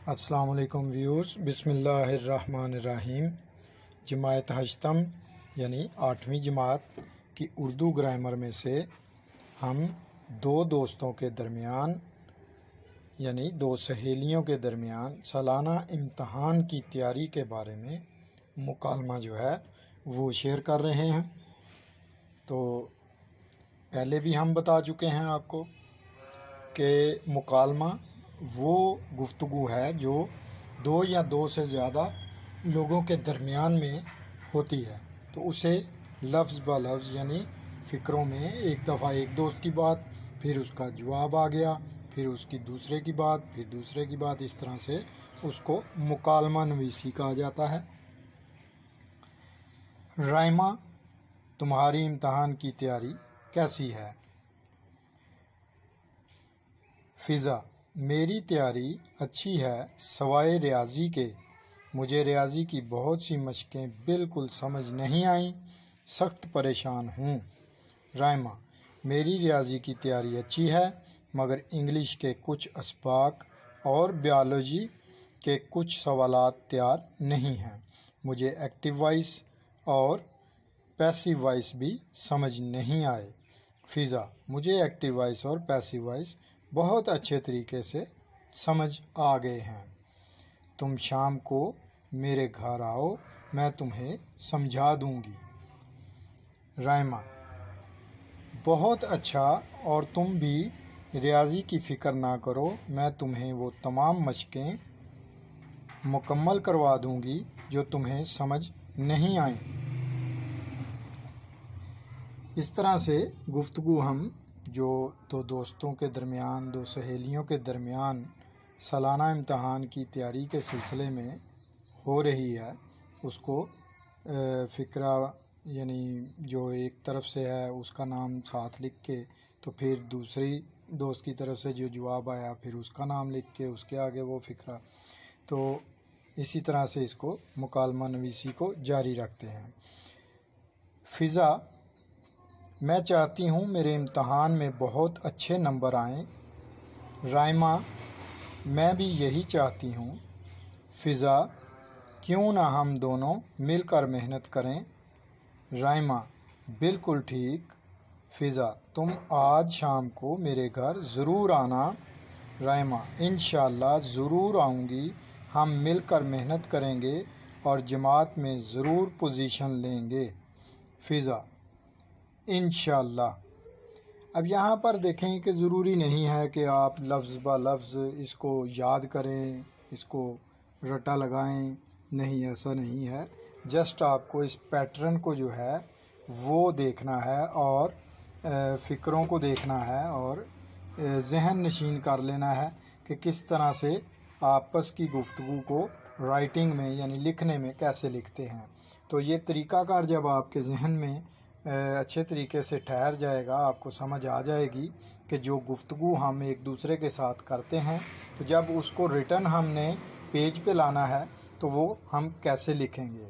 السلام علیکم ویورز، بسم اللہ الرحمن الرحیم۔ جماعت ہشتم یعنی 8ویں جماعت کی اردو گرامر میں سے ہم دو دوستوں کے درمیان یعنی دو سہیلیوں کے درمیان سالانہ امتحان کی تیاری کے بارے میں مکالمہ جو ہے وہ شیئر کر رہے ہیں۔ تو پہلے بھی ہم بتا چکے ہیں آپ کو کہ مکالمہ وہ گفتگو ہے جو دو یا دو سے زیادہ لوگوں کے درمیان میں ہوتی ہے، تو اسے لفظ بہ لفظ یعنی فکروں میں ایک دفعہ ایک دوست کی بات، پھر اس کا جواب آ گیا، پھر اس کی دوسرے کی بات، پھر دوسرے کی بات، اس طرح سے اس کو مکالمہ نویسی کہا جاتا ہے۔ رائمہ، تمہاری امتحان کی تیاری کیسی ہے؟ فضا، میری تیاری اچھی ہے سوائے ریاضی کے، مجھے ریاضی کی بہت سی مشقیں بالکل سمجھ نہیں آئیں، سخت پریشان ہوں۔ رائمہ، میری ریاضی کی تیاری اچھی ہے مگر انگلش کے کچھ اسباق اور بیالوجی کے کچھ سوالات تیار نہیں ہیں، مجھے ایکٹیو وائس اور پیسیو وائس بھی سمجھ نہیں آئے۔ فضا، مجھے ایکٹیو وائس اور پیسیو وائس بہت اچھے طریقے سے سمجھ آ گئے ہیں، تم شام کو میرے گھر آؤ، میں تمہیں سمجھا دوں گی۔ رائمہ، بہت اچھا، اور تم بھی ریاضی کی فکر نہ کرو، میں تمہیں وہ تمام مشقیں مکمل کروا دوں گی جو تمہیں سمجھ نہیں آئیں۔ اس طرح سے گفتگو ہم جو دو دوستوں کے درمیان، دو سہیلیوں کے درمیان سالانہ امتحان کی تیاری کے سلسلے میں ہو رہی ہے، اس کو فقرہ یعنی جو ایک طرف سے ہے اس کا نام ساتھ لکھ کے، تو پھر دوسری دوست کی طرف سے جو جواب آیا پھر اس کا نام لکھ کے اس کے آگے وہ فقرہ، تو اسی طرح سے اس کو مکالمہ نویسی کو جاری رکھتے ہیں۔ فضا، میں چاہتی ہوں میرے امتحان میں بہت اچھے نمبر آئیں۔ رائمہ، میں بھی یہی چاہتی ہوں۔ فضا، کیوں نہ ہم دونوں مل کر محنت کریں؟ رائمہ، بالکل ٹھیک۔ فضا، تم آج شام کو میرے گھر ضرور آنا۔ رائمہ، انشاءاللہ ضرور آؤں گی، ہم مل کر محنت کریں گے اور جماعت میں ضرور پوزیشن لیں گے۔ فضا، انشاءاللہ۔ اب یہاں پر دیکھیں کہ ضروری نہیں ہے کہ آپ لفظ بہ لفظ اس کو یاد کریں، اس کو رٹا لگائیں، نہیں، ایسا نہیں ہے، جسٹ آپ کو اس پیٹرن کو جو ہے وہ دیکھنا ہے اور فکروں کو دیکھنا ہے اور ذہن نشین کر لینا ہے کہ کس طرح سے آپس کی گفتگو کو رائٹنگ میں یعنی لکھنے میں کیسے لکھتے ہیں۔ تو یہ طریقہ کار جب آپ کے ذہن میں اچھے طریقے سے ٹھہر جائے گا، آپ کو سمجھ آ جائے گی کہ جو گفتگو ہم ایک دوسرے کے ساتھ کرتے ہیں، تو جب اس کو ریٹن ہم نے پیج پہ لانا ہے تو وہ ہم کیسے لکھیں گے۔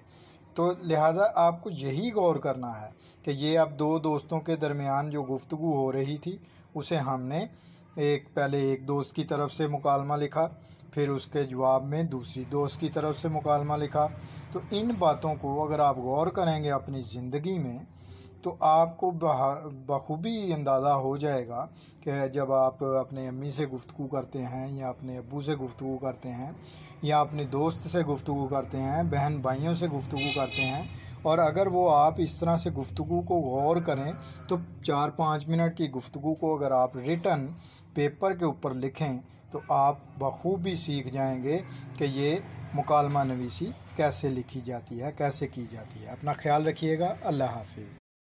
تو لہٰذا آپ کو یہی غور کرنا ہے کہ یہ اب دو دوستوں کے درمیان جو گفتگو ہو رہی تھی اسے ہم نے پہلے ایک دوست کی طرف سے مکالمہ لکھا، پھر اس کے جواب میں دوسری دوست کی طرف سے مکالمہ لکھا۔ تو ان باتوں کو اگر آپ غور کریں گے اپنی زندگی میں تو آپ کو بخوبی اندازہ ہو جائے گا کہ جب آپ اپنے امی سے گفتگو کرتے ہیں یا اپنے ابو سے گفتگو کرتے ہیں یا اپنے دوست سے گفتگو کرتے ہیں، بہن بھائیوں سے گفتگو کرتے ہیں، اور اگر وہ آپ اس طرح سے گفتگو کو غور کریں تو 4-5 منٹ کی گفتگو کو اگر آپ ریٹن پیپر کے اوپر لکھیں تو آپ بخوبی سیکھ جائیں گے کہ یہ مکالمہ نویسی کیسے لکھی جاتی ہے، کیسے کی جاتی ہے۔ اپنا خیال رکھیے گا۔ اللہ حافظ۔